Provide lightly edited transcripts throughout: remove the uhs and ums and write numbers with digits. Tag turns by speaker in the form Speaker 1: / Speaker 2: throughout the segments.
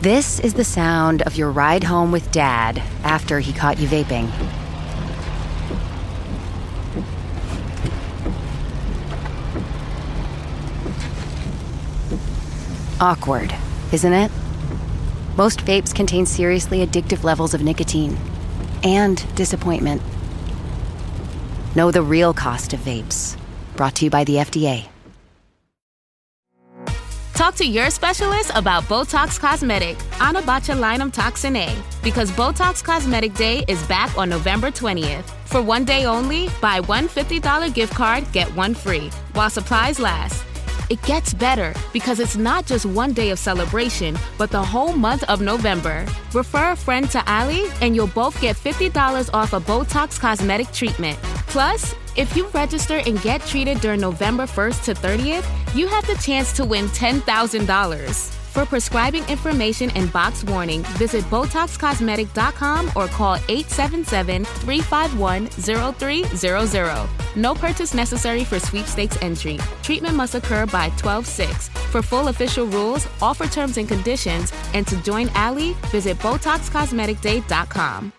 Speaker 1: This is the sound of your ride home with Dad after he caught you vaping. Awkward, isn't it? Most vapes contain seriously addictive levels of nicotine and disappointment. Know the real cost of vapes. Brought to you by the FDA.
Speaker 2: Talk to your specialist about Botox Cosmetic, Anabotulinum Toxin A, because Botox Cosmetic Day is back on November 20th. For one day only, buy one $50 gift card, get one free, while supplies last. It gets better because it's not just one day of celebration, but the whole month of November. Refer a friend to Allie, and you'll both get $50 off a Botox Cosmetic treatment. Plus, if you register and get treated during November 1st to 30th, you have the chance to win $10,000. For prescribing information and box warning, visit BotoxCosmetic.com or call 877-351-0300. No purchase necessary for sweepstakes entry. Treatment must occur by 12/6. For full official rules, offer terms and conditions, and to join Allie, visit BotoxCosmeticDay.com.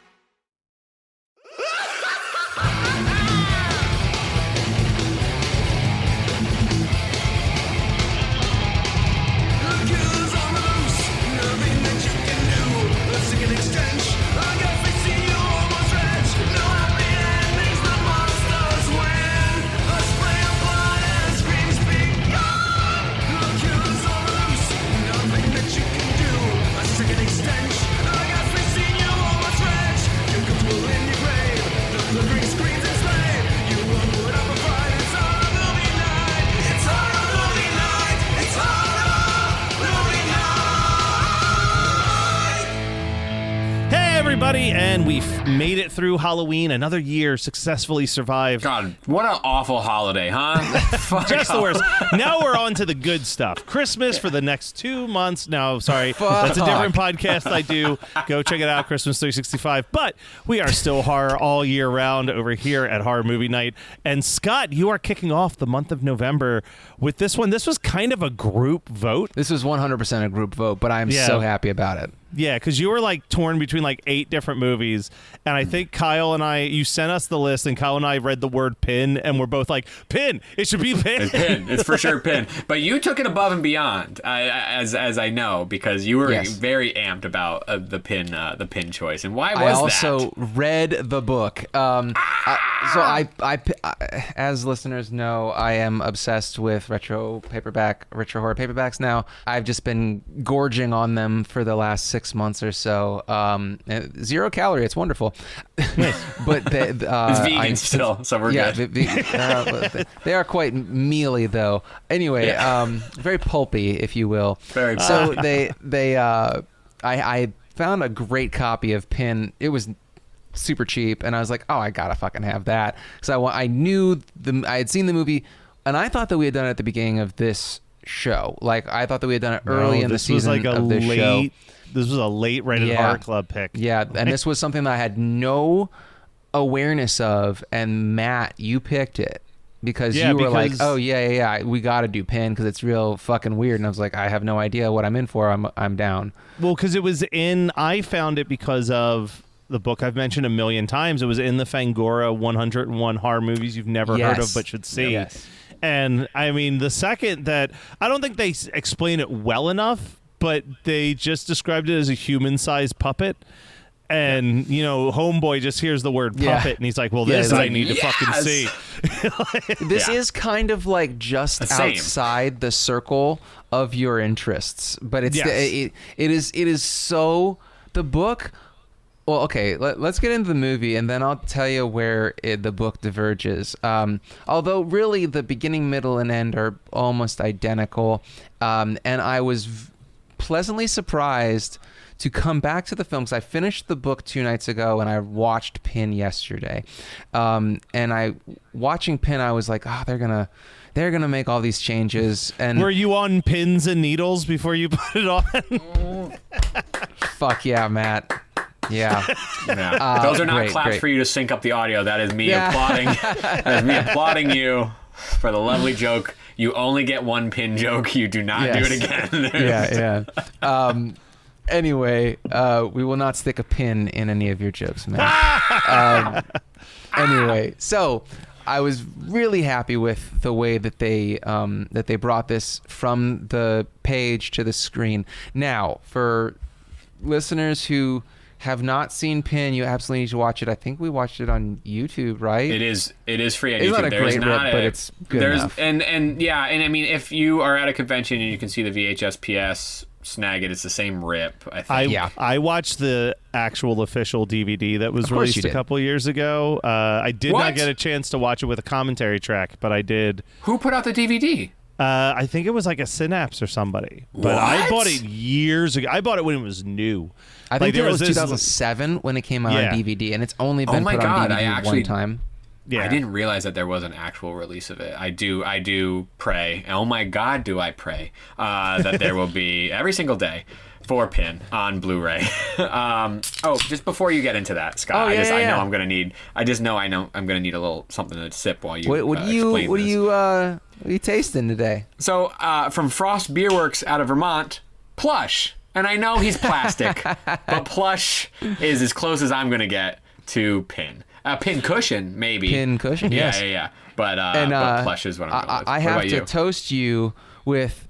Speaker 3: Everybody, and we've made it through Halloween. Another year successfully survived.
Speaker 4: God, what an awful holiday, huh?
Speaker 3: Just the worst. Now we're on to the good stuff. Christmas for the next 2 months. No, sorry. That's a different podcast I do. Go check it out, Christmas 365. But we are still horror all year round over here at Horror Movie Night. And Scott, you are kicking off the month of November with this one. This was kind of a group vote.
Speaker 5: This was 100% a group vote, but I'm so happy about it.
Speaker 3: Yeah, because you were like torn between like 8 different movies, and I think Kyle and I, you sent us the list, and Kyle and I read the word pin, and we're both like, pin, it should be pin.
Speaker 4: It's pin, it's for sure pin. But you took it above and beyond, as I know, because you were very amped about the pin choice. And why was that?
Speaker 5: I also read the book. I, as listeners know, I am obsessed with retro horror paperbacks now. I've just been gorging on them for the last 6 months or so. 0 calorie, it's wonderful. But
Speaker 4: it's vegan still, so we're good.
Speaker 5: They are quite mealy though. Anyway, very pulpy, if you will.
Speaker 4: Very.
Speaker 5: So I found a great copy of Pin. It was super cheap, and I was like, oh, I gotta fucking have that, because I knew I had seen the movie, and I thought that we had done it at the beginning of this show. Like, I thought that we had done it early in the season of this show.
Speaker 3: This was a late rated horror club pick.
Speaker 5: Yeah, and this was something that I had no awareness of, and Matt, you picked it because you were like, oh yeah, we got to do Pin because it's real fucking weird, and I was like, I have no idea what I'm in for. I'm down.
Speaker 3: Well, because it was I found it because of the book I've mentioned a million times. It was in the Fangora 101 horror movies you've never heard of but should see.
Speaker 5: Yes.
Speaker 3: And I mean, the second that, I don't think they explain it well enough, but they just described it as a human-sized puppet. And, Homeboy just hears the word puppet, and he's like, well, this I need to fucking see.
Speaker 5: This is kind of like just outside the circle of your interests. But it's it is so... The book... Well, okay, let's get into the movie, and then I'll tell you where the book diverges. Although, really, the beginning, middle, and end are almost identical. And I was pleasantly surprised to come back to the film, because I finished the book 2 nights ago, and I watched Pin yesterday. Watching Pin, I was like, oh, they're gonna make all these changes. And
Speaker 3: were you on pins and needles before you put it on?
Speaker 5: Fuck yeah, Matt. Yeah.
Speaker 4: Those are not claps for you to sync up the audio. That is me applauding. That is me applauding you for the lovely joke. You only get one pin joke. You do not do it again.
Speaker 5: Anyway, we will not stick a pin in any of your jokes, man. Anyway, so I was really happy with the way that they brought this from the page to the screen. Now, for listeners who have not seen Pin, you absolutely need to watch it. I think we watched it on YouTube, right?
Speaker 4: It is free on
Speaker 5: it's
Speaker 4: YouTube.
Speaker 5: Not a great rip, but it's good enough.
Speaker 4: And I mean, if you are at a convention and you can see the VHS PS, snag it. It's the same rip, I think.
Speaker 3: I watched the actual official DVD that was released a couple years ago. I did not get a chance to watch it with a commentary track, but I did.
Speaker 4: Who put out the DVD?
Speaker 3: I think it was like a Synapse or somebody. But I bought it years ago. I bought it when it was new.
Speaker 5: I think it was 2007 when it came out on DVD, and it's only been put on DVD one time.
Speaker 4: Yeah. I didn't realize that there was an actual release of it. I do pray. Oh my God, do I pray that there will be every single day for Pin on Blu-ray. Just before you get into that, Scott, I know I'm gonna need a little something to sip while you. What
Speaker 5: are you tasting today?
Speaker 4: So from Frost Beer Works out of Vermont, Plush. And I know he's plastic, but Plush is as close as I'm gonna get to Pin. Pin cushion, maybe.
Speaker 5: Pin cushion, yes.
Speaker 4: Yeah. But Plush is what I'm going with.
Speaker 5: I have to toast you with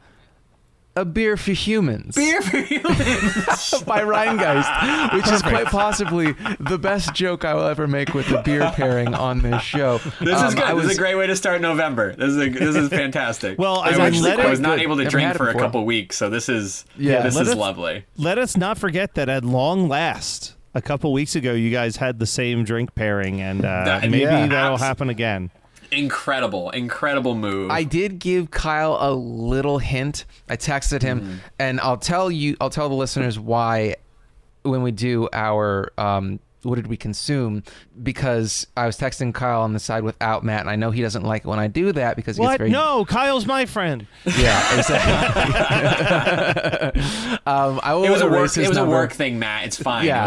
Speaker 5: A Beer for Humans.
Speaker 4: Beer for Humans.
Speaker 5: By Rheingeist, which is quite possibly the best joke I will ever make with a beer pairing on this show.
Speaker 4: This is good. This is a great way to start November. This is fantastic.
Speaker 3: Well,
Speaker 4: I was not able to drink for a couple weeks, so this is lovely.
Speaker 3: Let us not forget that at long last, a couple weeks ago, you guys had the same drink pairing, and maybe that'll happen again.
Speaker 4: Incredible move.
Speaker 5: I did give Kyle a little hint. I texted him, and I'll tell the listeners why when we do our what did we consume, because I was texting Kyle on the side without Matt, and I know he doesn't like it when I do that because he gets very...
Speaker 3: No, Kyle's my friend.
Speaker 5: Yeah, exactly.
Speaker 4: It was a work thing, Matt. It's fine.
Speaker 5: Yeah.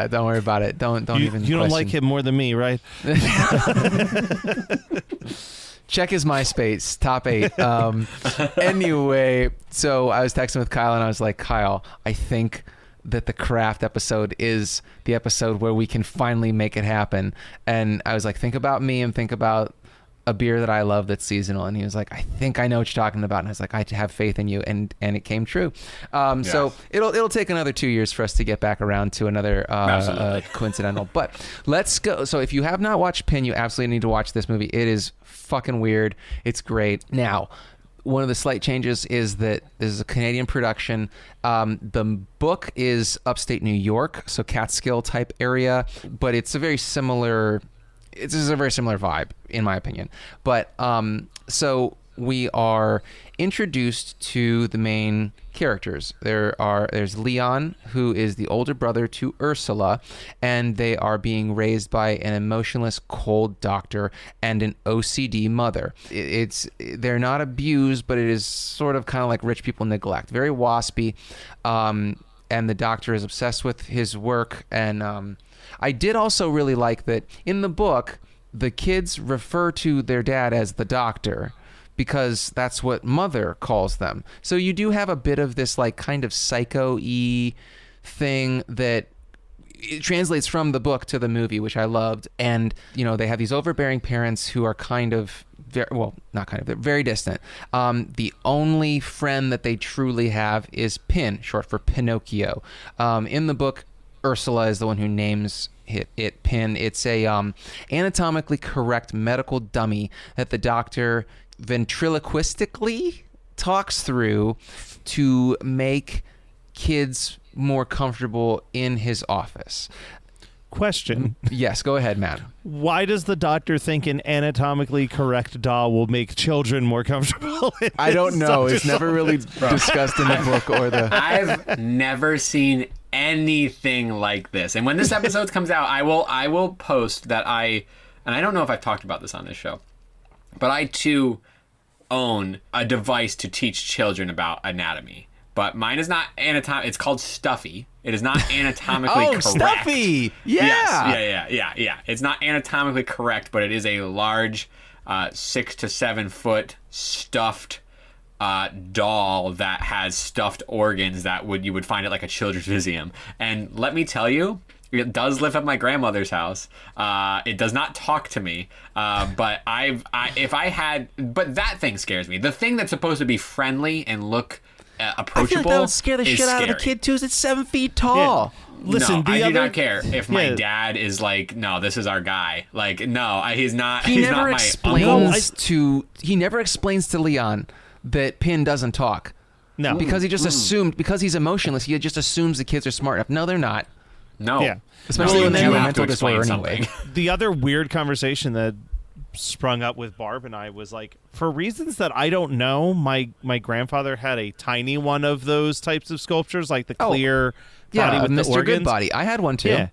Speaker 5: Don't worry about it. Don't even.
Speaker 3: You don't like him more than me, right?
Speaker 5: Check his MySpace, top 8. Anyway, so I was texting with Kyle, and I was like, Kyle, I think that the craft episode is the episode where we can finally make it happen. And I was like, think about me and think about a beer that I love that's seasonal. And he was like, I think I know what you're talking about. And I was like, I have faith in you. And it came true. So it'll take another 2 years for us to get back around to another coincidental. But let's go. So if you have not watched Pin, you absolutely need to watch this movie. It is fucking weird. It's great. Now, one of the slight changes is that this is a Canadian production. The book is upstate New York, so Catskill type area, but it's a very similar vibe, in my opinion. But so we are introduced to the main characters. There's Leon, who is the older brother to Ursula, and they are being raised by an emotionless, cold doctor and an OCD mother. They're not abused, but it is sort of kind of like rich people neglect. Very waspy, and the doctor is obsessed with his work. And I did also really like that in the book, the kids refer to their dad as the doctor, because that's what Mother calls them. So you do have a bit of this like kind of psycho-y thing that it translates from the book to the movie, which I loved. And, they have these overbearing parents who are they're very distant. The only friend that they truly have is Pin, short for Pinocchio. In the book, Ursula is the one who names it Pin. It's a anatomically correct medical dummy that the doctor ventriloquistically talks through to make kids more comfortable in his office.
Speaker 3: Question.
Speaker 5: Yes, go ahead, Matt.
Speaker 3: Why does the doctor think an anatomically correct doll will make children more comfortable?
Speaker 5: I don't know. It's never really discussed in the book or the...
Speaker 4: I've never seen anything like this. And when this episode comes out, I will post that and I don't know if I've talked about this on this show, but I too own a device to teach children about anatomy. But mine is not it's called Stuffy. It is not anatomically correct.
Speaker 5: Stuffy! Yeah!
Speaker 4: Yes, yeah. It's not anatomically correct, but it is a large 6 to 7 foot stuffed doll that has stuffed organs that you would find at like a children's museum. And let me tell you, it does live at my grandmother's house. It does not talk to me. But but that thing scares me. The thing that's supposed to be friendly and look approachable.
Speaker 5: I feel like that would scare the shit out of the kid too. It's 7 feet tall.
Speaker 3: Yeah. Listen,
Speaker 4: no, I do not care if my dad is like, no, this is our guy. Like, no, he's not. He never
Speaker 5: explains he never explains to Leon that Pin doesn't talk.
Speaker 3: No,
Speaker 5: because he just assumed, because he's emotionless, he just assumes the kids are smart enough. No, they're not.
Speaker 4: No,
Speaker 3: yeah,
Speaker 5: especially when they have a mental disorder anyway.
Speaker 3: The other weird conversation that sprung up with Barb and I was like, for reasons that I don't know, my grandfather had a tiny one of those types of sculptures, like the clear body with
Speaker 5: Mr.
Speaker 3: the organs.
Speaker 5: Good Body. I had one too.
Speaker 3: Yeah.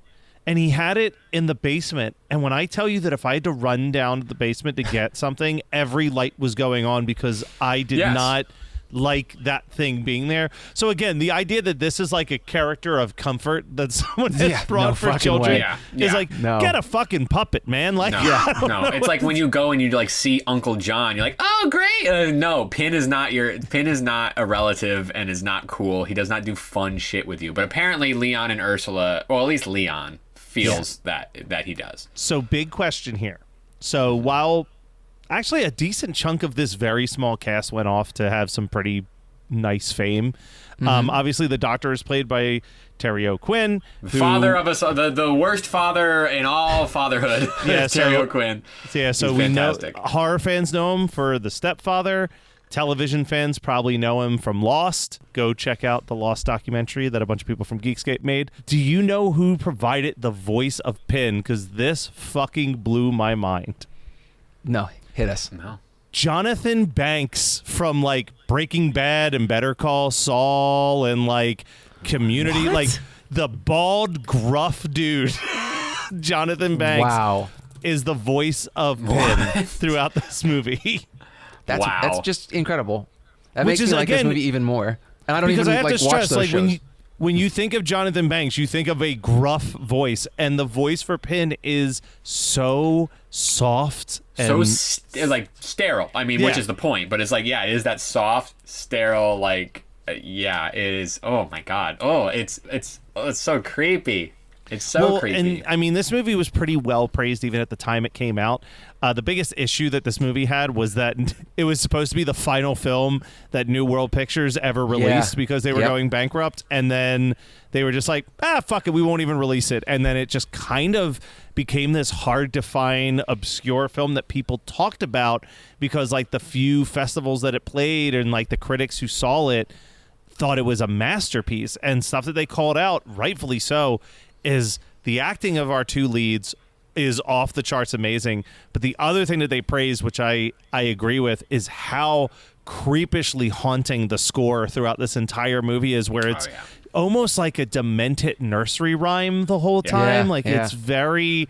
Speaker 3: And he had it in the basement. And when I tell you that if I had to run down to the basement to get something, every light was going on because I did not like that thing being there. So again, the idea that this is like a character of comfort that someone has brought for children is like, get a fucking puppet, man. Like,
Speaker 4: no. It's like when you go and you like see Uncle John, you're like, oh great. No, Pin is not a relative and is not cool. He does not do fun shit with you. But apparently Leon and Ursula, or at least Leon, feels that he does.
Speaker 3: So big question here. So while actually a decent chunk of this very small cast went off to have some pretty nice fame. Obviously the Doctor is played by Terry O'Quinn,
Speaker 4: father of us, the worst father in all fatherhood. Terry O'Quinn.
Speaker 3: Yeah, so we know horror fans know him for The Stepfather. Television fans probably know him from Lost. Go check out the Lost documentary that a bunch of people from Geekscape made. Do you know who provided the voice of Pin? Because this fucking blew my mind.
Speaker 5: No, hit us.
Speaker 4: No.
Speaker 3: Jonathan Banks from like Breaking Bad and Better Call Saul and like Community, like the bald, gruff dude. Jonathan Banks is the voice of Pin throughout this movie.
Speaker 5: That's just incredible. That makes me like this movie even more. And I don't even like watch those shows.
Speaker 3: When you think of Jonathan Banks, you think of a gruff voice, and the voice for Pin is so soft and
Speaker 4: like sterile. I mean, which is the point, but it's like, it is that soft, sterile, like, it is. Oh my God. Oh, it's so creepy. It's so creepy.
Speaker 3: And I mean, this movie was pretty well praised even at the time it came out. The biggest issue that this movie had was that it was supposed to be the final film that New World Pictures ever released because they were going bankrupt. And then they were just like, fuck it, we won't even release it. And then it just kind of became this hard to find, obscure film that people talked about because like the few festivals that it played and like the critics who saw it thought it was a masterpiece. And stuff that they called out, rightfully so, is the acting of our two leads is off the charts amazing. But the other thing that they praise, which I agree with, is how creepishly haunting the score throughout this entire movie is, where it's almost like a demented nursery rhyme the whole time. It's very,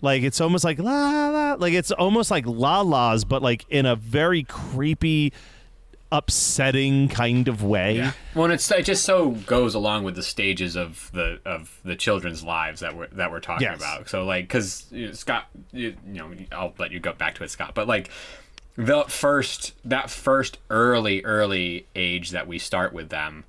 Speaker 3: like, it's almost like la la, like it's almost like la la's, but like in a very creepy, upsetting kind of way.
Speaker 4: Yeah. Well, it just so goes along with the stages of the children's lives that we're talking about. So like, because Scott, I'll let you go back to it, Scott. But like that first early age that we start with them,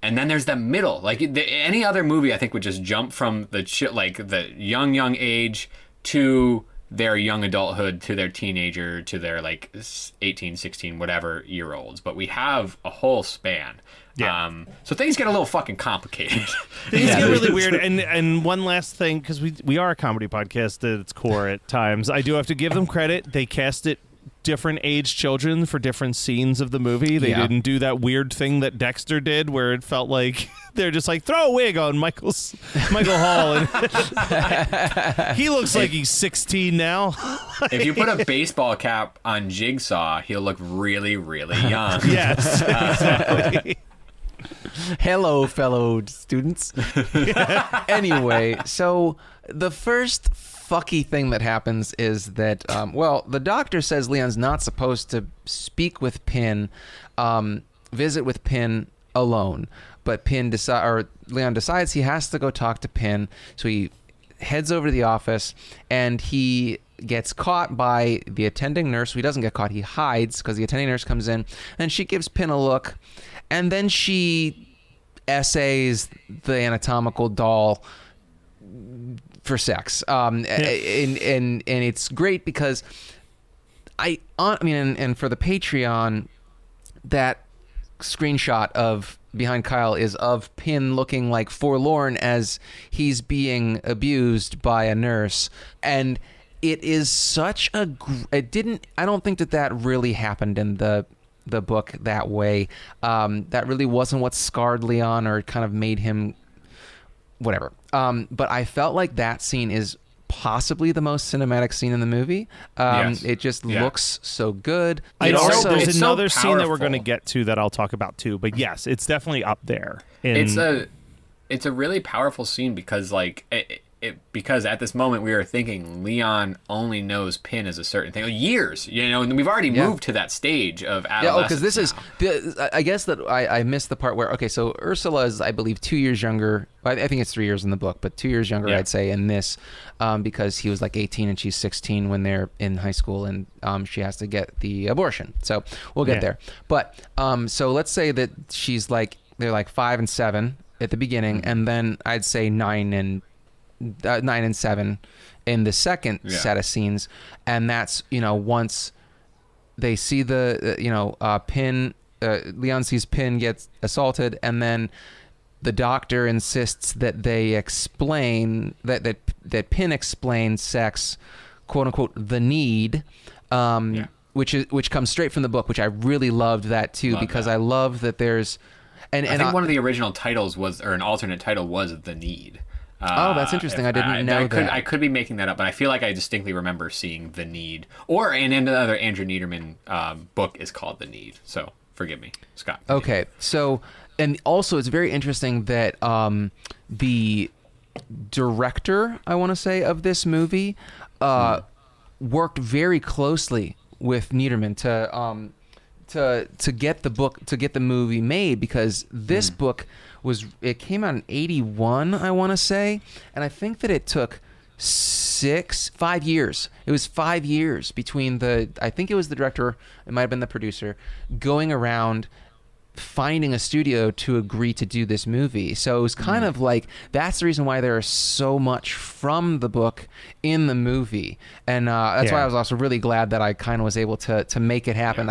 Speaker 4: and then there's the middle. Like any other movie, I think would just jump from the young age to their young adulthood to their teenager to their like 18, 16, whatever year olds. But we have a whole span. Yeah. So things get a little fucking complicated.
Speaker 3: Things get really weird. And one last thing, because we are a comedy podcast at its core at times, I do have to give them credit. They cast it different age children for different scenes of the movie. They didn't do that weird thing that Dexter did where it felt like they're just like, throw a wig on Michael Hall and he looks like he's 16 now.
Speaker 4: If you put a baseball cap on Jigsaw, he'll look really, really young.
Speaker 3: Yes, exactly.
Speaker 5: Hello, fellow students. Anyway, so the first fucky thing that happens is that, the doctor says Leon's not supposed to speak with Pin, visit with Pin alone. But Leon decides he has to go talk to Pin, so he heads over to the office and he gets caught by the attending nurse. He doesn't get caught. He hides because the attending nurse comes in, and she gives Pin a look, and then she essays the anatomical doll for sex. And it's great because and for the Patreon, that screenshot of behind Kyle is of Pin looking like forlorn as he's being abused by a nurse, and it is such a I don't think that really happened in the book that way. That really wasn't what scarred Leon or kind of made him whatever. But I felt like that scene is possibly the most cinematic scene in the movie.
Speaker 4: Yes.
Speaker 5: It just looks so good.
Speaker 3: There's another scene that we're going to get to that I'll talk about too. But yes, it's definitely up there.
Speaker 4: It's a really powerful scene because because at this moment we are thinking Leon only knows Pin as a certain thing. Years, and we've already moved to that stage of adolescence.
Speaker 5: Because this is, I guess that I missed the part where, so Ursula is, I believe, 2 years younger. I think it's 3 years in the book, but 2 years younger, I'd say, in this, because he was like 18 and she's 16 when they're in high school, and she has to get the abortion. So we'll get there. But so let's say that they're like 5 and 7 at the beginning, and then I'd say 9 and 7 in the second set of scenes, and that's once they see Pin, Leon sees Pin gets assaulted, and then the doctor insists that they explain that Pin explains sex, quote unquote, the need, which comes straight from the book, which I really loved that too, because I love that there's and
Speaker 4: I think one of the original titles or an alternate title was The Need.
Speaker 5: That's interesting. I didn't know that.
Speaker 4: I could be making that up, but I feel like I distinctly remember seeing The Need. And another Andrew Niederman book is called The Need. So forgive me, Scott.
Speaker 5: Okay. So, and also it's very interesting that the director, I want to say, of this movie worked very closely with Niederman to get the movie made, because this book it came out in 81, I want to say, and I think that it took 5 years. It was 5 years between I think it was the director, it might have been the producer, going around finding a studio to agree to do this movie. So it was kind of like, that's the reason why there is so much from the book in the movie, and that's why I was also really glad that I kind of was able to make it happen.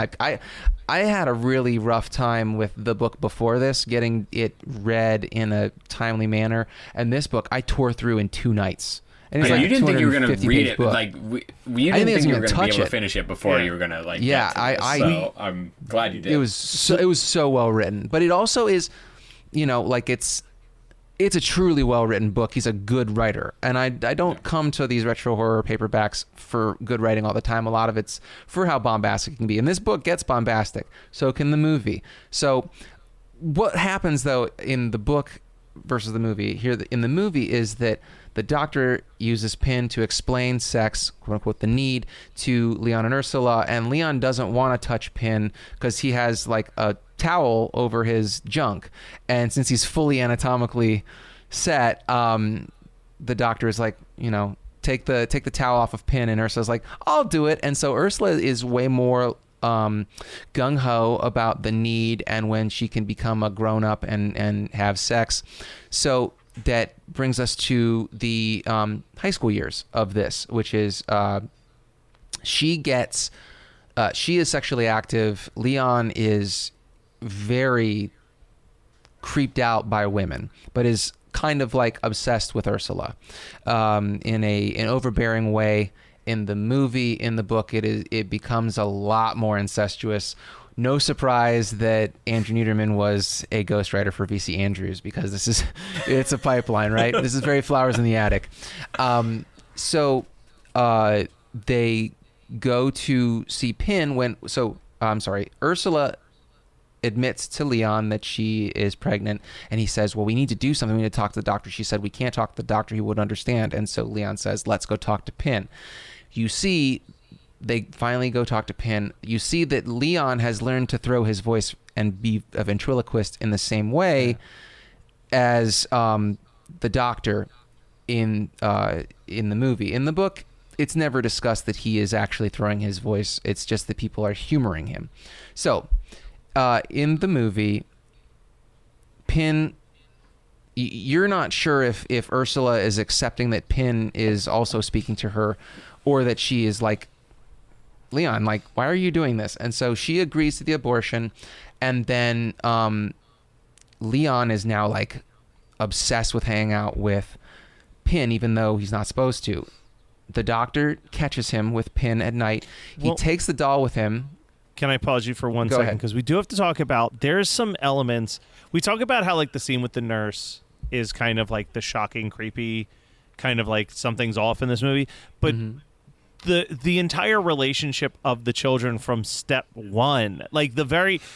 Speaker 5: I had a really rough time with the book before this, getting it read in a timely manner, and this book I tore through in 2 nights. And
Speaker 4: you didn't think you were going to read it,
Speaker 5: book.
Speaker 4: You didn't think you were going to be able to finish it before you were going to so I'm glad you did.
Speaker 5: It was so well written, but it also is, it's a truly well written book. He's a good writer, and I don't come to these retro horror paperbacks for good writing all the time. A lot of it's for how bombastic it can be, and this book gets bombastic. So can the movie. So what happens though in the book versus the movie here? In the movie is that the doctor uses Pin to explain sex, quote unquote, the need, to Leon and Ursula, and Leon doesn't want to touch Pin because he has like a towel over his junk, and since he's fully anatomically set, the doctor is like, take the towel off of Pin, and Ursula's like, I'll do it. And so Ursula is way more gung-ho about the need and when she can become a grown-up and have sex. So that brings us to the high school years of this, which is she is sexually active. Leon is very creeped out by women, but is kind of like obsessed with Ursula in an overbearing way. In the movie, in the book, it becomes a lot more incestuous. No surprise that Andrew Niederman was a ghostwriter for V.C. Andrews, because it's a pipeline, right? This is very Flowers in the Attic. So they go to see Pin Ursula admits to Leon that she is pregnant, and he says, well, we need to do something. We need to talk to the doctor. She said, we can't talk to the doctor. He wouldn't understand. And so Leon says, let's go talk to Pin. You see, they finally go talk to Pin. You see that Leon has learned to throw his voice and be a ventriloquist in the same way as the doctor in the movie. In the book, it's never discussed that he is actually throwing his voice. It's just that people are humoring him. So in the movie, Pin, you're not sure if Ursula is accepting that Pin is also speaking to her, or that she is like, Leon, like, why are you doing this? And so she agrees to the abortion, and then Leon is now like obsessed with hanging out with Pin, even though he's not supposed to. The doctor catches him with Pin at night. He takes the doll with him.
Speaker 3: Can I pause you for one second? Because we do have to talk about, there's some elements. We talk about how like the scene with the nurse is kind of like the shocking, creepy, kind of like something's off in this movie. But the entire relationship of the children from step one, like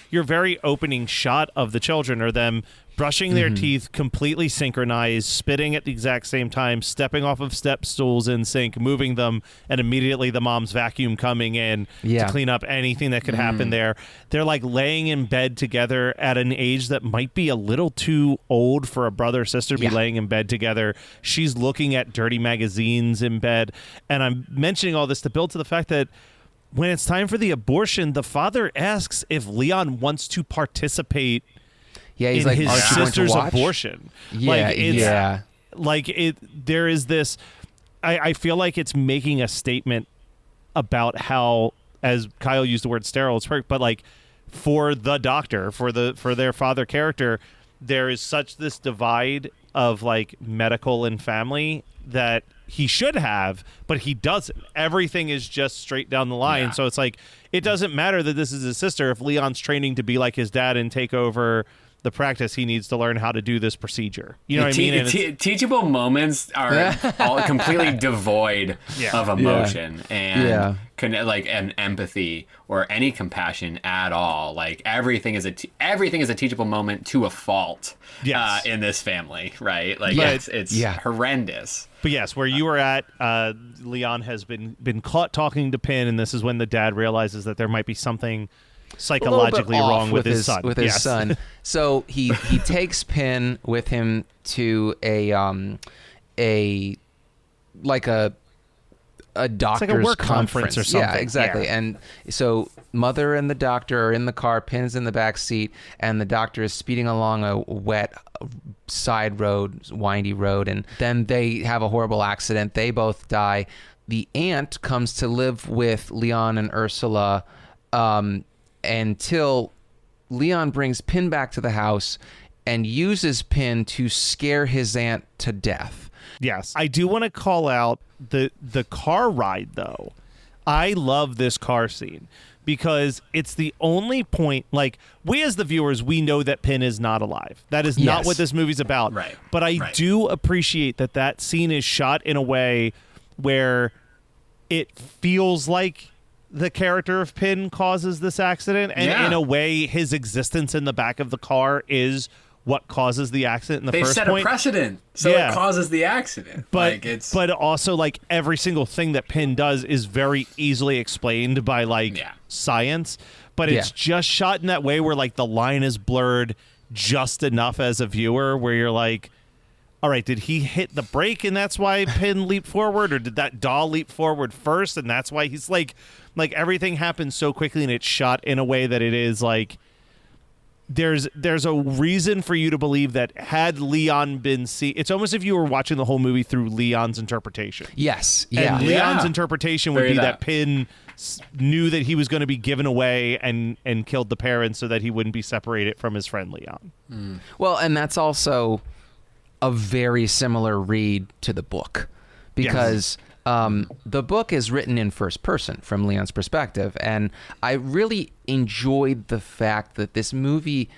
Speaker 3: your very opening shot of the children are them brushing their teeth, completely synchronized, spitting at the exact same time, stepping off of step stools in sync, moving them, and immediately the mom's vacuum coming in to clean up anything that could happen there. They're like laying in bed together at an age that might be a little too old for a brother or sister to be laying in bed together. She's looking at dirty magazines in bed. And I'm mentioning all this to build to the fact that when it's time for the abortion, the father asks if Leon wants to participate
Speaker 5: he's
Speaker 3: in
Speaker 5: like,
Speaker 3: his sister's abortion. There is this, I feel like it's making a statement about how, as Kyle used the word sterile, it's perfect, but like for the doctor, for their father character, there is such this divide of like medical and family that he should have, but he doesn't. Everything is just straight down the line. So it's like, it doesn't matter that this is his sister. If Leon's training to be like his dad and take over the practice, he needs to learn how to do this procedure. You know what I mean?
Speaker 4: Teachable moments are all completely devoid of emotion and and empathy or any compassion at all. Like everything is a teachable moment to a fault in this family, right? Like it's horrendous.
Speaker 3: But yes, where you were at, Leon has been caught talking to Pin, and this is when the dad realizes that there might be something psychologically wrong with his son.
Speaker 5: His son. So he takes Pin with him to a doctor's
Speaker 3: like a work conference or something.
Speaker 5: Yeah, exactly. Yeah. And so mother and the doctor are in the car, Pin's in the back seat, and the doctor is speeding along a wet side road, windy road, and then they have a horrible accident. They both die. The aunt comes to live with Leon and Ursula until Leon brings Pin back to the house and uses Pin to scare his aunt to death.
Speaker 3: Yes. I do want to call out the car ride, though. I love this car scene because it's the only point, like, we as the viewers, we know that Pin is not alive. That is not what this movie's about.
Speaker 4: Right.
Speaker 3: But I do appreciate that scene is shot in a way where it feels like the character of Pin causes this accident, and in a way his existence in the back of the car is what causes the accident in the first point.
Speaker 4: They've set a precedent, so it causes the accident.
Speaker 3: But also, like, every single thing that Pin does is very easily explained by science, but it's just shot in that way where like the line is blurred just enough as a viewer where you're like, all right, did he hit the brake and that's why Pin leaped forward, or did that doll leap forward first and that's why he's like everything happens so quickly and it's shot in a way that it is like there's a reason for you to believe that had Leon been it's almost if you were watching the whole movie through Leon's interpretation.
Speaker 5: Yes.
Speaker 3: Yeah. And Leon's interpretation would be that Pin knew that he was going to be given away and killed the parents so that he wouldn't be separated from his friend Leon.
Speaker 5: Mm. Well, and that's also a very similar read to the book because the book is written in first person from Leon's perspective, and I really enjoyed the fact that this movie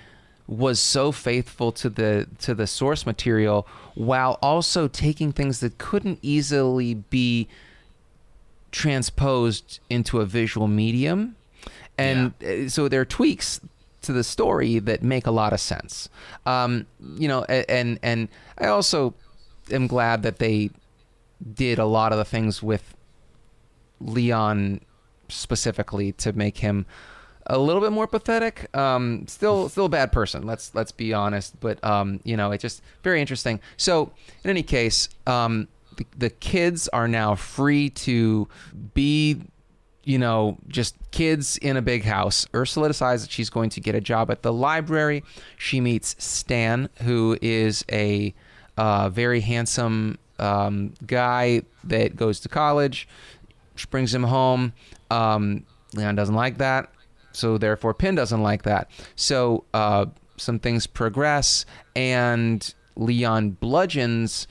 Speaker 5: was so faithful to the source material while also taking things that couldn't easily be transposed into a visual medium, and so there are tweaks to the story that make a lot of sense. And I also am glad that they did a lot of the things with Leon specifically to make him a little bit more pathetic. Still a bad person. Let's be honest. But it's just very interesting. So in any case, the kids are now free to be, just kids in a big house. Ursula decides that she's going to get a job at the library. She meets Stan, who is a very handsome guy that goes to college. She brings him home. Leon doesn't like that, so therefore Pin doesn't like that. So some things progress, and Leon bludgeons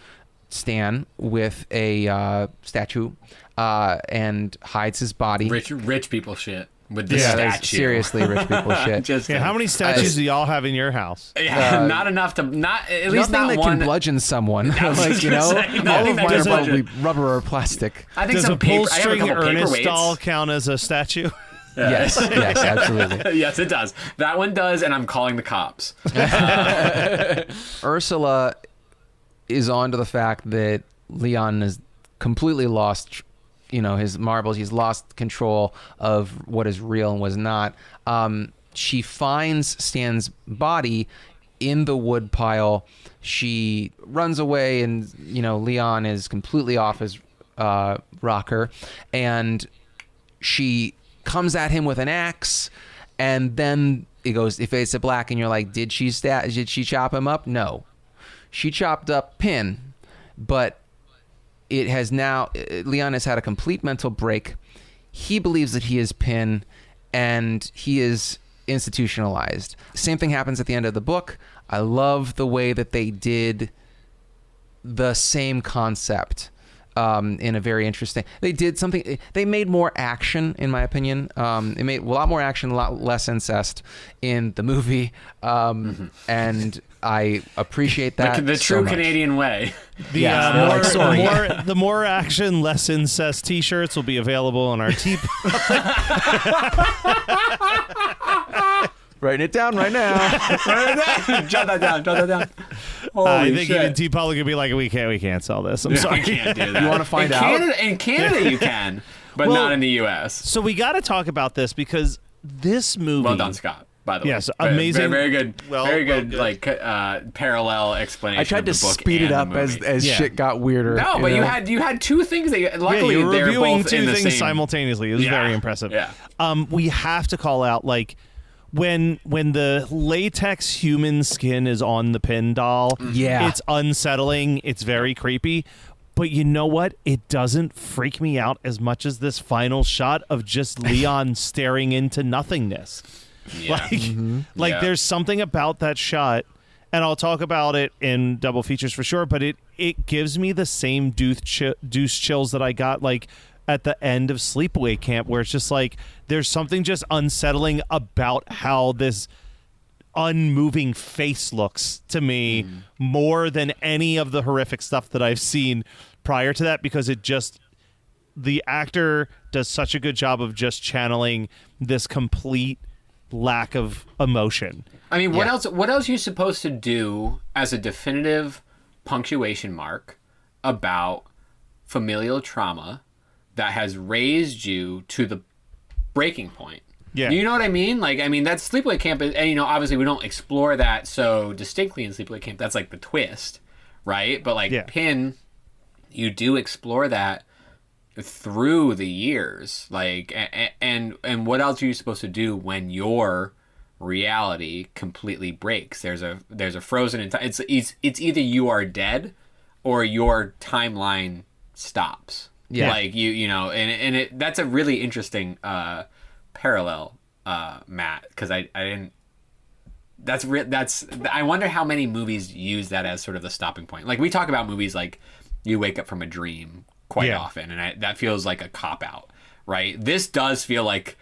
Speaker 5: Stan with a statue and hides his body.
Speaker 4: Rich people shit with this statue.
Speaker 5: Seriously, rich people shit.
Speaker 3: How many statues do y'all have in your house?
Speaker 4: Not enough to at least
Speaker 5: nothing
Speaker 4: not
Speaker 5: that
Speaker 4: one
Speaker 5: can bludgeon someone.
Speaker 4: All of
Speaker 5: mine are probably rubber or plastic.
Speaker 4: I think
Speaker 3: Does
Speaker 4: some
Speaker 3: a pull
Speaker 4: paper. I have a
Speaker 3: string
Speaker 4: couple
Speaker 3: Ernest
Speaker 4: paperweights.
Speaker 3: doll count as a statue?
Speaker 5: Yes, absolutely.
Speaker 4: Yes, it does. That one does, and I'm calling the cops.
Speaker 5: Ursula is on to the fact that Leon has completely lost, his marbles. He's lost control of what is real and what is not. She finds Stan's body in the wood pile. She runs away, and Leon is completely off his rocker, and she comes at him with an axe, and then it goes, it fades to black, and you're like, did she chop him up? No, she chopped up Pin, but it has now, Leon has had a complete mental break. He believes that he is Pin, and he is institutionalized. Same thing happens at the end of the book. I love the way that they did the same concept in a very interesting. They did something. They made more action, in my opinion. It made a lot more action, a lot less incest in the movie, and I appreciate that.
Speaker 4: The
Speaker 5: so
Speaker 4: true
Speaker 5: much.
Speaker 4: Canadian way.
Speaker 3: The more action, less incest T-shirts will be available on our T.
Speaker 5: Writing it down right now.
Speaker 4: Jot that down.
Speaker 3: I think even T Public could be like, we can't sell this. I'm sorry.
Speaker 4: We can't do that.
Speaker 5: You want to find out?
Speaker 4: In Canada, you can, but not in the U.S.
Speaker 3: So we got to talk about this because this movie.
Speaker 4: Well done, Scott. By the way,
Speaker 3: yes, amazing.
Speaker 4: Very good. Very good.
Speaker 3: Good.
Speaker 4: Like parallel explanation.
Speaker 5: I tried to
Speaker 4: of the book
Speaker 5: speed it
Speaker 4: and
Speaker 5: up
Speaker 4: the movie.
Speaker 5: as shit got weirder.
Speaker 4: No, but you had two things that luckily
Speaker 3: you were
Speaker 4: they're
Speaker 3: reviewing
Speaker 4: both
Speaker 3: two
Speaker 4: in the
Speaker 3: things
Speaker 4: same
Speaker 3: simultaneously. It was very impressive.
Speaker 4: Yeah.
Speaker 3: We have to call out when the latex human skin is on the Pin doll.
Speaker 5: Yeah.
Speaker 3: It's unsettling. It's very creepy. But you know what? It doesn't freak me out as much as this final shot of just Leon staring into nothingness.
Speaker 4: Yeah.
Speaker 3: There's something about that shot, and I'll talk about it in double features for sure, but it gives me the same deuce chills that I got at the end of Sleepaway Camp, where it's just there's something just unsettling about how this unmoving face looks to me more than any of the horrific stuff that I've seen prior to that, because the actor does such a good job of just channeling this complete lack of emotion.
Speaker 4: I mean, what else are you supposed to do as a definitive punctuation mark about familial trauma that has raised you to the breaking point?
Speaker 3: Yeah.
Speaker 4: You know what I mean? That's Sleepaway Camp, and obviously we don't explore that so distinctly in Sleepaway Camp. That's the twist, right? But Pin, you do explore that through the years, and what else are you supposed to do when your reality completely breaks? There's a frozen in time. It's either you are dead or your timeline stops.
Speaker 5: Yeah.
Speaker 4: That's a really interesting parallel, Matt, because I didn't. I wonder how many movies use that as sort of the stopping point. We talk about movies like You Wake Up from a Dream quite often, and that feels like a cop out, right? This does feel like,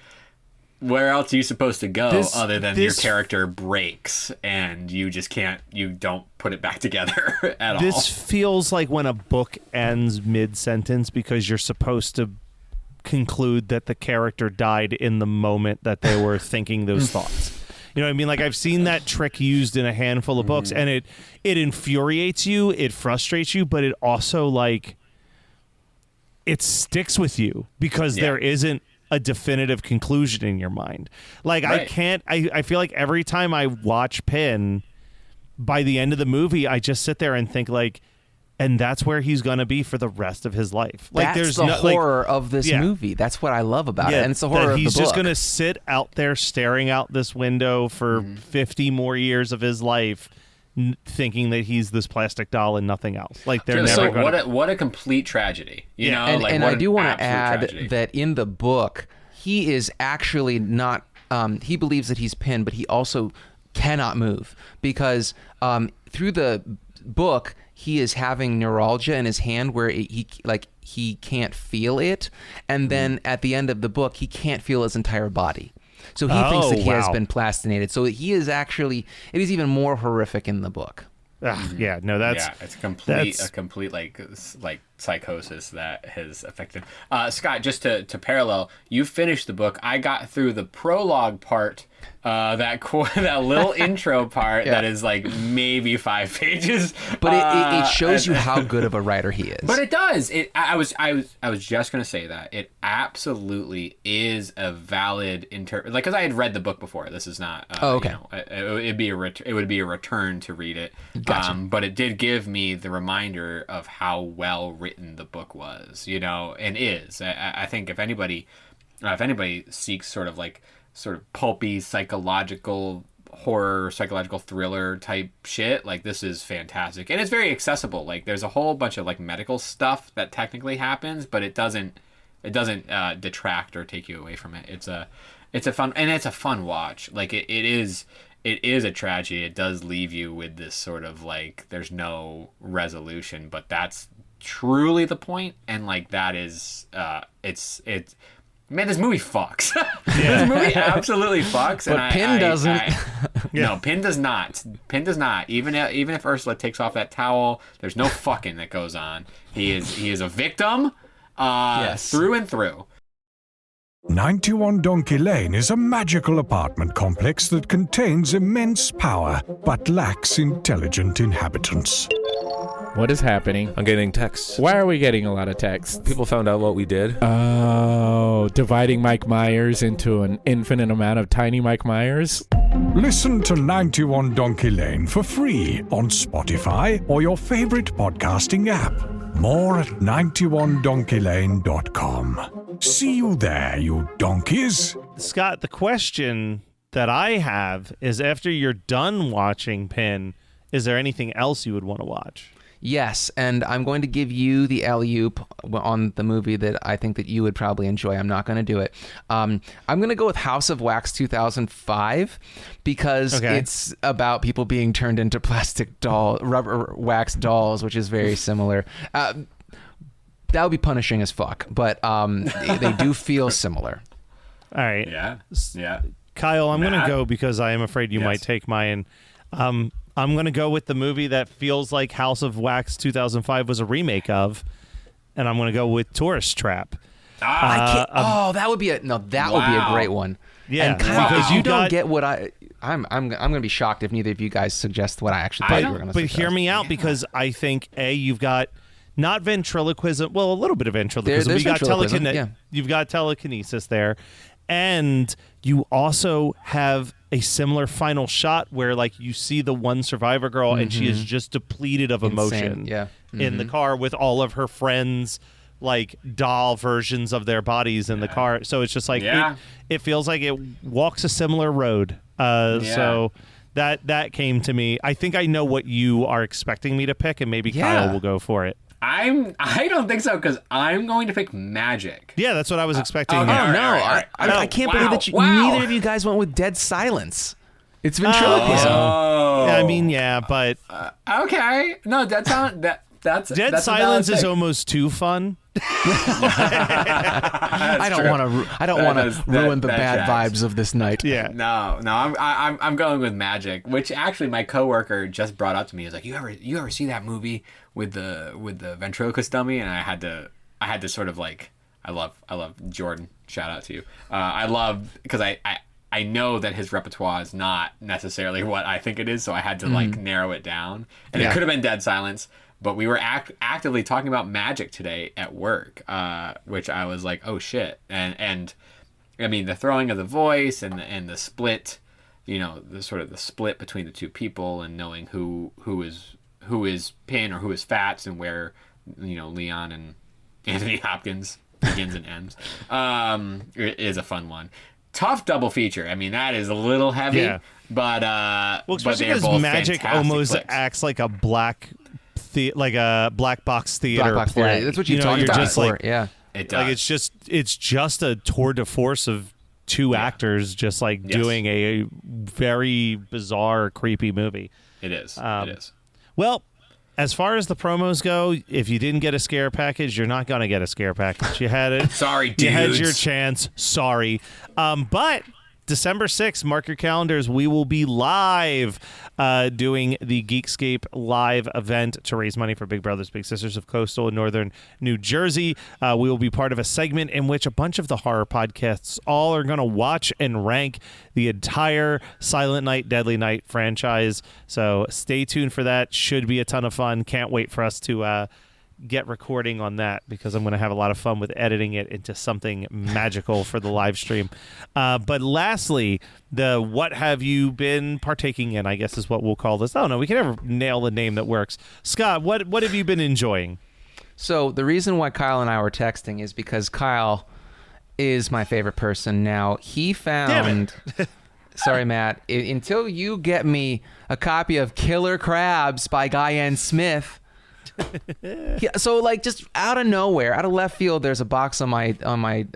Speaker 4: where else are you supposed to go other than your character breaks and you just can't, you don't put it back together at all.
Speaker 3: This feels like when a book ends mid-sentence because you're supposed to conclude that the character died in the moment that they were thinking those thoughts. You know what I mean? I've seen that trick used in a handful of books, and it infuriates you, it frustrates you, but it also it sticks with you because there isn't a definitive conclusion in your mind. Right. I feel like every time I watch Pin, by the end of the movie, I just sit there and think and that's where he's going to be for the rest of his life. Like,
Speaker 5: that's the horror of this movie. That's what I love about it, and it's the horror of the book.
Speaker 3: He's just going to sit out there staring out this window for 50 more years of his life, thinking that he's this plastic doll and nothing else. Like, they're never going to...
Speaker 4: What a complete tragedy. You know?
Speaker 5: And I do want to add that in the book, he is actually not... he believes that he's pinned, but he also cannot move because through the book... he is having neuralgia in his hand where he can't feel it, and then at the end of the book he can't feel his entire body, so he thinks that he has been plastinated. So he is actually, it is even more horrific in the book.
Speaker 4: It's a complete like psychosis that has affected Scott. Just to parallel, you finished the book. I got through the prologue part, that little intro part that is like maybe 5 pages.
Speaker 5: But it shows you how good of a writer he is.
Speaker 4: But it does. I was just gonna say that it absolutely is a valid because I had read the book before. This is not. It would be a return to read it.
Speaker 5: Gotcha.
Speaker 4: But it did give me the reminder of how well written the book was. And is. I think if anybody seeks sort of pulpy psychological horror, psychological thriller type shit, like, this is fantastic, and it's very accessible. Like, there's a whole bunch of like medical stuff that technically happens, but it doesn't detract or take you away from it. It's a fun watch. Like, it is a tragedy. It does leave you with this sort of like, there's no resolution, but that's truly the point. And like, that is it's man, this movie fucks. This movie absolutely fucks.
Speaker 5: But Pin doesn't.
Speaker 4: No, Pin does not. Pin does not. Even if Ursula takes off that towel, there's no fucking that goes on. He is a victim, through and through.
Speaker 6: 91 Donkey Lane is a magical apartment complex that contains immense power but lacks intelligent inhabitants.
Speaker 7: What is happening?
Speaker 8: I'm getting texts.
Speaker 7: Why are we getting a lot of texts?
Speaker 8: People found out what we did.
Speaker 7: Oh, dividing Mike Myers into an infinite amount of tiny Mike Myers?
Speaker 6: Listen to 91 Donkey Lane for free on Spotify or your favorite podcasting app. More at 91donkeylane.com. See you there, you donkeys.
Speaker 3: Scott, the question that I have is, after you're done watching Pin, is there anything else you would want to watch?
Speaker 5: Yes, and I'm going to give you the alley-oop on the movie that I think that you would probably enjoy. I'm not going to do it. I'm going to go with House of Wax 2005 because it's about people being turned into rubber wax dolls, which is very similar. That would be punishing as fuck, but they do feel similar.
Speaker 3: All right.
Speaker 4: Yeah.
Speaker 3: Kyle, I'm going to go because I am afraid you might take mine. I'm going to go with the movie that feels like House of Wax 2005 was a remake of, and I'm going to go with Tourist Trap.
Speaker 5: That would be a great one.
Speaker 3: Yeah,
Speaker 5: and Kyle, because you don't get what I'm going to be shocked if neither of you guys suggest what I actually thought you were going to suggest.
Speaker 3: But hear me out, because I think you've got not ventriloquism, well, a little bit of ventriloquism. You've got telekinesis there, and you also have a similar final shot where, like, you see the one survivor girl and she is just depleted of emotion in the car with all of her friends, like, doll versions of their bodies in the car. So it's just like it feels like it walks a similar road. So that came to me. I think I know what you are expecting me to pick, and maybe Kyle will go for it.
Speaker 4: I don't think so, because I'm going to pick Magic.
Speaker 3: Yeah, that's what I was expecting.
Speaker 5: I can't believe that neither of you guys went with Dead Silence. It's ventriloquism.
Speaker 3: I mean, but
Speaker 4: okay. No, Dead
Speaker 3: Silence is almost too fun.
Speaker 5: I don't want to ruin the bad vibes of this night.
Speaker 3: Yeah.
Speaker 4: No. I'm going with Magic, which actually my coworker just brought up to me. He was like, "You ever see that movie with the ventriloquist dummy?" And I had to sort of like, I love Jordan. Shout out to you. I love, because I know that his repertoire is not necessarily what I think it is, so I had to like narrow it down. And it could have been Dead Silence. But we were actively talking about Magic today at work, which I was like, oh shit. And I mean, the throwing of the voice and the split, the sort of the split between the two people, and knowing who who is Pin or who is Fats, and where Leon and Anthony Hopkins begins and ends. It is a fun one. Tough double feature. I mean, that is a little heavy, but
Speaker 3: especially
Speaker 4: because
Speaker 3: Magic almost acts like a black box theater play.
Speaker 5: That's what you talked about before. Yeah,
Speaker 4: it does.
Speaker 3: Like it's just a tour de force of two actors just doing a very bizarre, creepy movie.
Speaker 4: It is. It is.
Speaker 3: Well, as far as the promos go, if you didn't get a scare package, you're not going to get a scare package. You had it.
Speaker 4: Sorry, dudes.
Speaker 3: You had your chance. Sorry. But December 6th, mark your calendars. We will be live doing the Geekscape live event to raise money for Big Brothers Big Sisters of Coastal and Northern New Jersey. We will be part of a segment in which a bunch of the horror podcasts all are going to watch and rank the entire Silent Night, Deadly Night franchise. So stay tuned for that. Should be a ton of fun. Can't wait for us to get recording on that, because I'm going to have a lot of fun with editing it into something magical for the live stream. But lastly, the what have you been partaking in, I guess is what we'll call this. Oh no, we can never nail a name that works. Scott, what have you been enjoying?
Speaker 5: So the reason why Kyle and I were texting is because Kyle is my favorite person now. He found sorry, Matt, until you get me a copy of Killer Crabs by Guy N. Smith. So just out of nowhere, out of left field, there's a box on my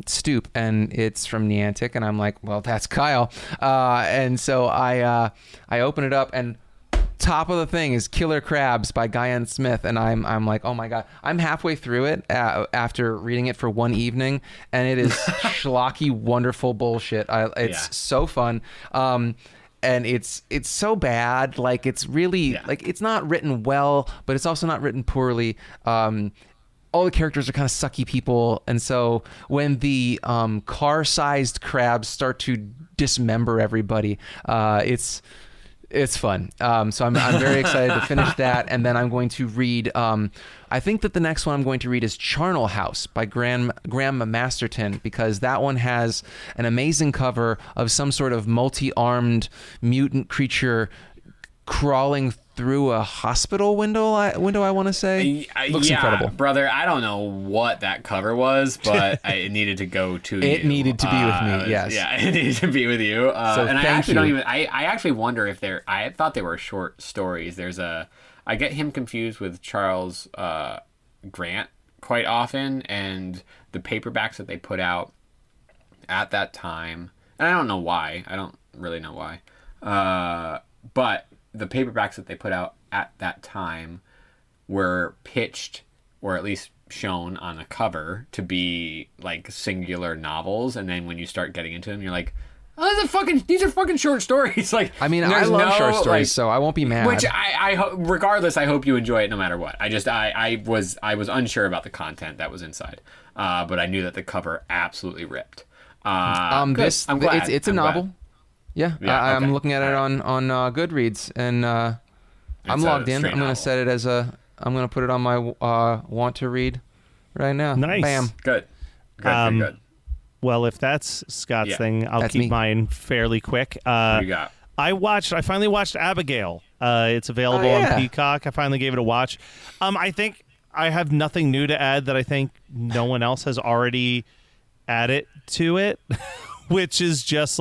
Speaker 5: stoop, and it's from Niantic, and I'm like, well, that's Kyle, and so I open it up, and top of the thing is Killer Crabs by Guy N. Smith, and I'm like, oh my god, I'm halfway through it after reading it for one evening, and it is schlocky, wonderful bullshit. It's so fun. And it's so bad. It's really it's not written well, but it's also not written poorly. All the characters are kind of sucky people, and so when the car-sized crabs start to dismember everybody, it's fun. So I'm very excited to finish that, and then I'm going to read. I think that the next one I'm going to read is Charnel House by Graham Masterton, because that one has an amazing cover of some sort of multi-armed mutant creature crawling through a hospital window. I want to say looks incredible,
Speaker 4: brother. I don't know what that cover was, but it needed to go to you.
Speaker 5: It needed to be with me. Yes,
Speaker 4: it needed to be with you.
Speaker 5: So
Speaker 4: and I
Speaker 5: thank
Speaker 4: actually
Speaker 5: you.
Speaker 4: don't even. I actually wonder if they're. I thought they were short stories. I get him confused with Charles Grant quite often, and the paperbacks that they put out at that time, and I don't know why. I don't really know why, but the paperbacks that they put out at that time were pitched, or at least shown on a cover, to be singular novels, and then when you start getting into them, you're like, oh, these are fucking short stories.
Speaker 5: I love short stories, so I won't be mad.
Speaker 4: Which regardless, I hope you enjoy it no matter what. I was unsure about the content that was inside, but I knew that the cover absolutely ripped. I'm glad.
Speaker 5: It's a novel. Glad. Yeah, I'm looking at it on Goodreads, and I'm logged in. I'm going to set it as I'm going to put it on my want to read right now.
Speaker 3: Nice.
Speaker 5: Bam.
Speaker 4: Good. Good.
Speaker 3: Well, if that's Scott's thing, I'll keep mine fairly quick.
Speaker 4: What do you got?
Speaker 3: I finally watched Abigail. It's available on Peacock. I finally gave it a watch. I think I have nothing new to add that I think no one else has already added to it, which is just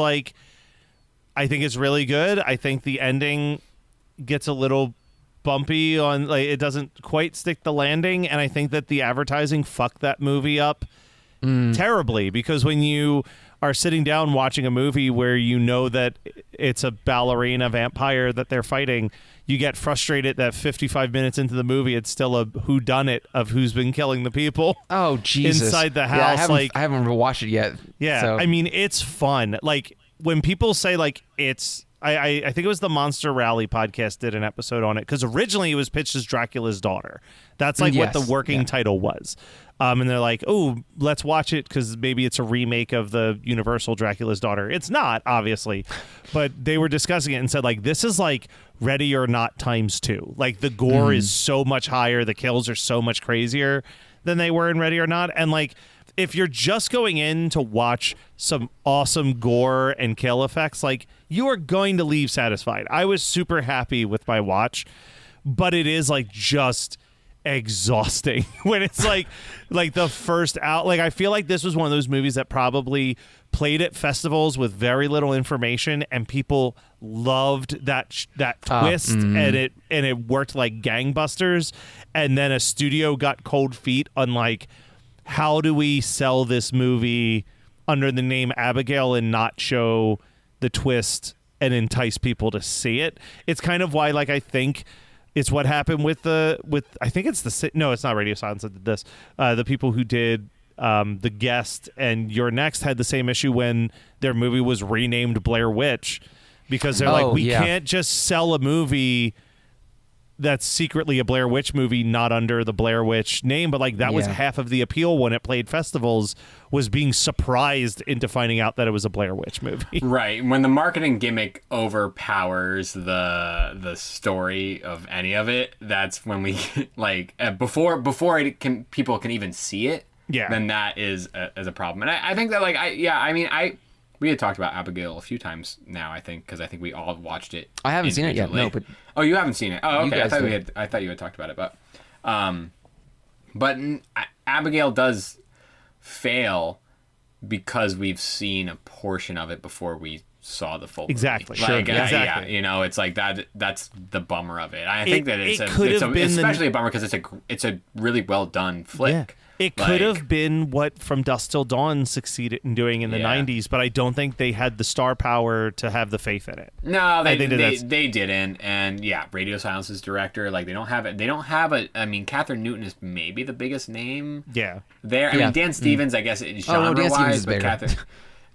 Speaker 3: I think it's really good. I think the ending gets a little bumpy on it doesn't quite stick the landing, and I think that the advertising fucked that movie up terribly, because when you are sitting down watching a movie where you know that it's a ballerina vampire that they're fighting, you get frustrated that 55 minutes into the movie it's still a whodunit of who's been killing the people.
Speaker 5: Oh Jesus!
Speaker 3: Inside the house.
Speaker 5: I haven't watched it yet.
Speaker 3: Yeah,
Speaker 5: so.
Speaker 3: I mean, it's fun. When people say it's, I think it was the Monster Rally podcast did an episode on it, because originally it was pitched as Dracula's Daughter. That's what the working title was. And they're like, oh, let's watch it because maybe it's a remake of the Universal Dracula's Daughter. It's not, obviously, but they were discussing it and said this is Ready or Not ×2. The gore is so much higher, the kills are so much crazier than they were in Ready or Not, and if you're just going in to watch some awesome gore and kill effects, you are going to leave satisfied. I was super happy with my watch, but it is like just exhausting when it's like the first out. Like, I feel like this was one of those movies that probably played at festivals with very little information, and people loved that twist, and it worked like gangbusters. And then a studio got cold feet on like, how do we sell this movie under the name Abigail and not show the twist and entice people to see it? It's kind of why, like, I think it's what happened with I think it's it's not Radio Silence that did this. The people who did The Guest and You're Next had the same issue when their movie was renamed Blair Witch, because they're like, we can't just sell a movie that's secretly a Blair Witch movie, not under the Blair Witch name. But like, that was half of the appeal when it played festivals, was being surprised into finding out that it was a Blair Witch movie.
Speaker 4: Right. When the marketing gimmick overpowers the story of any of it, that's when we like before people can even see it. Yeah. Then that is a problem. And I think that like we had talked about Abigail a few times now, I think, because I think we all watched it.
Speaker 5: I haven't seen it yet. No, but
Speaker 4: you haven't seen it. Oh, okay. I thought you had talked about it, but Abigail does fail because we've seen a portion of it before we saw the full movie.
Speaker 3: Exactly.
Speaker 4: Like,
Speaker 3: exactly.
Speaker 4: Yeah, it's like that. That's the bummer of it. I think that it's especially a bummer because it's a really well done flick.
Speaker 3: Yeah. It could have been what From Dusk Till Dawn succeeded in doing in the 90s, but I don't think they had the star power to have the faith in it.
Speaker 4: No, they didn't. And Radio Silence's director, like, they don't have it. I mean, Catherine Newton is maybe the biggest name.
Speaker 3: Yeah.
Speaker 4: There. I mean, Dan Stevens, I guess, genre-wise, but Catherine.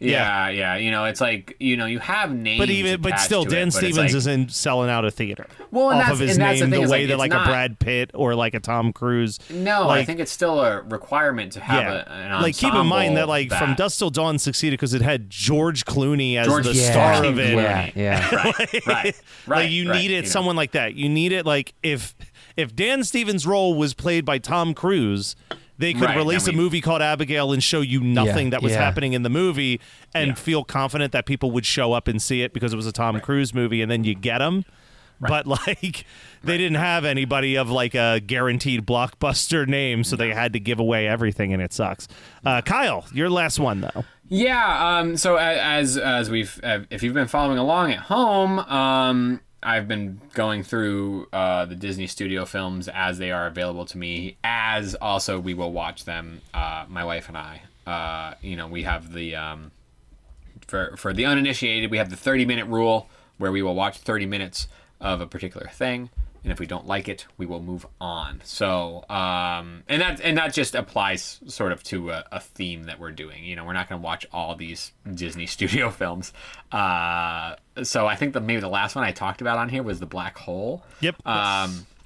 Speaker 4: Yeah. You know, it's like, you know, you have names.
Speaker 3: But still, Dan Stevens isn't selling out a theater
Speaker 4: off
Speaker 3: of his name the way that like a Brad Pitt or like a Tom Cruise.
Speaker 4: No,
Speaker 3: like,
Speaker 4: I think it's still a requirement to have an ensemble.
Speaker 3: Like, keep in mind that like From Dusk Till Dawn succeeded because it had George Clooney as the star of it.
Speaker 4: Right.
Speaker 3: Like, you needed someone like that. You need it like if Dan Stevens' role was played by Tom Cruise, they could release a movie called Abigail and show you nothing that was happening in the movie and feel confident that people would show up and see it because it was a Tom Cruise movie, and then you get them. But like, they didn't have anybody of like a guaranteed blockbuster name, so they had to give away everything, and it sucks. Kyle, your last one though.
Speaker 4: Yeah. So as we've if you've been following along at home, I've been going through the Disney studio films as they are available to me, as also we will watch them, my wife and I. You know, we have the, for the uninitiated, we have the 30-minute rule where we will watch 30 minutes of a particular thing, and if we don't like it, we will move on. So, and that just applies sort of to a theme that we're doing. You know, we're not going to watch all these Disney studio films. So I think maybe the last one I talked about on here was The Black Hole.
Speaker 3: Yep.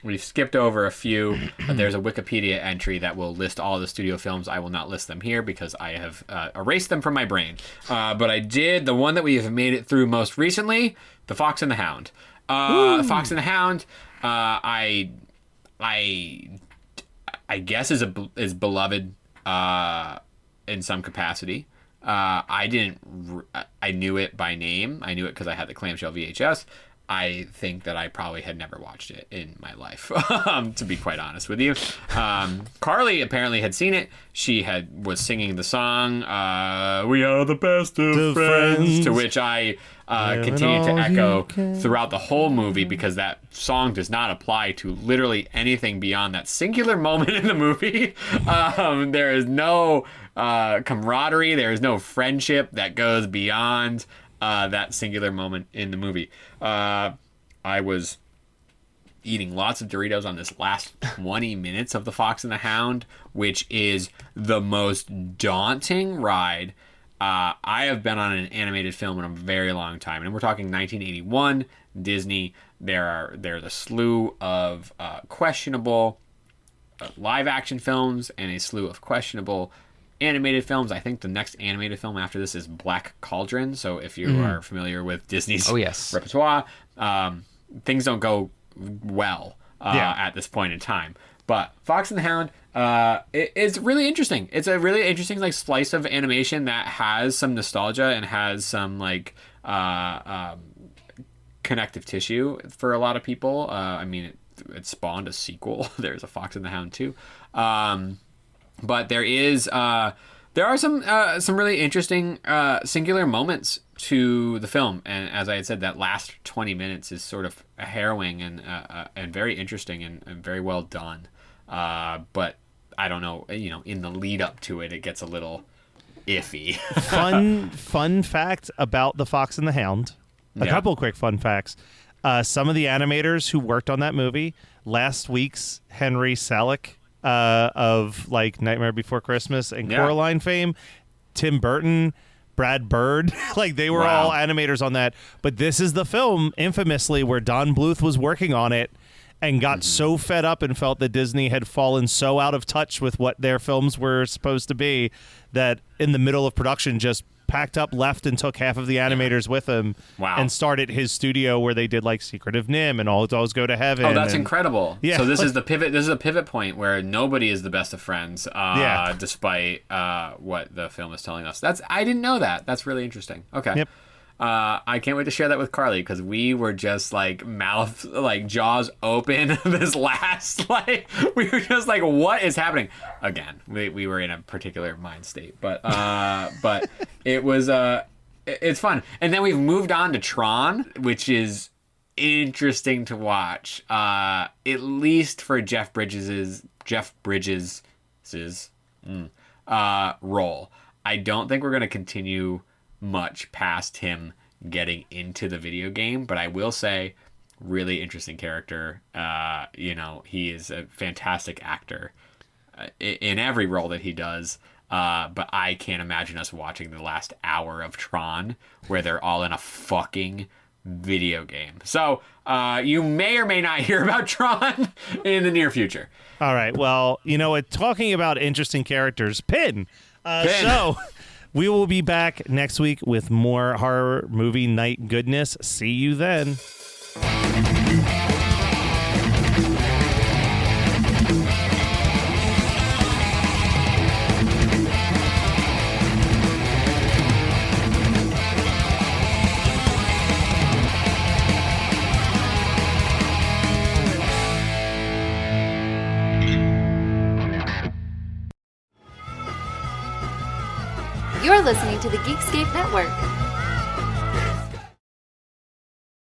Speaker 4: We've skipped over a few. There's a Wikipedia entry that will list all the studio films. I will not list them here because I have erased them from my brain. But I did the one that we have made it through most recently, The Fox and the Hound. Fox and the Hound, I guess is beloved in some capacity. I knew it by name. I knew it because I had the clamshell VHS. I think that I probably had never watched it in my life, to be quite honest with you. Carly apparently had seen it. She was singing the song, "We are the best of friends," to which I continued to echo throughout the whole movie, because that song does not apply to literally anything beyond that singular moment in the movie. There is no camaraderie. There is no friendship that goes beyond that singular moment in the movie. I was eating lots of Doritos on this last 20 minutes of The Fox and the Hound, which is the most daunting ride I have been on an animated film in a very long time. And we're talking 1981, Disney. There's a slew of questionable live action films and a slew of questionable animated films. I think the next animated film after this is Black Cauldron. So if you are familiar with Disney's repertoire, things don't go well at this point in time. But Fox and the Hound, it's really interesting. It's a really interesting like slice of animation that has some nostalgia and has some like connective tissue for a lot of people. I mean, it spawned a sequel. There's a Fox and the Hound too. But there are some really interesting singular moments to the film, and as I had said, that last 20 minutes is sort of harrowing and very interesting and very well done. But I don't know, in the lead up to it, it gets a little iffy.
Speaker 3: Fun fact about the Fox and the Hound. A couple quick fun facts. Some of the animators who worked on that movie, last week's Henry Selick of like Nightmare Before Christmas and Coraline fame, Tim Burton, Brad Bird, like they were all animators on that. But this is the film, infamously, where Don Bluth was working on it and got so fed up and felt that Disney had fallen so out of touch with what their films were supposed to be that in the middle of production just packed up, left, and took half of the animators with him and started his studio where they did like Secret of Nim and All Dolls Go to Heaven.
Speaker 4: Oh, that's incredible. Yeah. So this is the pivot. This is a pivot point where nobody is the best of friends, despite what the film is telling us. I didn't know that. That's really interesting. Okay.
Speaker 3: Yep.
Speaker 4: I can't wait to share that with Carly because we were just like jaws open this last we were just like, what is happening? Again, we were in a particular mind state, but it was it's fun. And then we've moved on to Tron, which is interesting to watch. At least for Jeff Bridges' role. I don't think we're going to continue much past him getting into the video game, but I will say really interesting character. He is a fantastic actor in every role that he does, but I can't imagine us watching the last hour of Tron where they're all in a fucking video game. So you may or may not hear about Tron in the near future.
Speaker 3: All right, well, talking about interesting characters, Pin. So we will be back next week with more horror movie night goodness. See you then.
Speaker 9: You're listening to the Geekscape Network.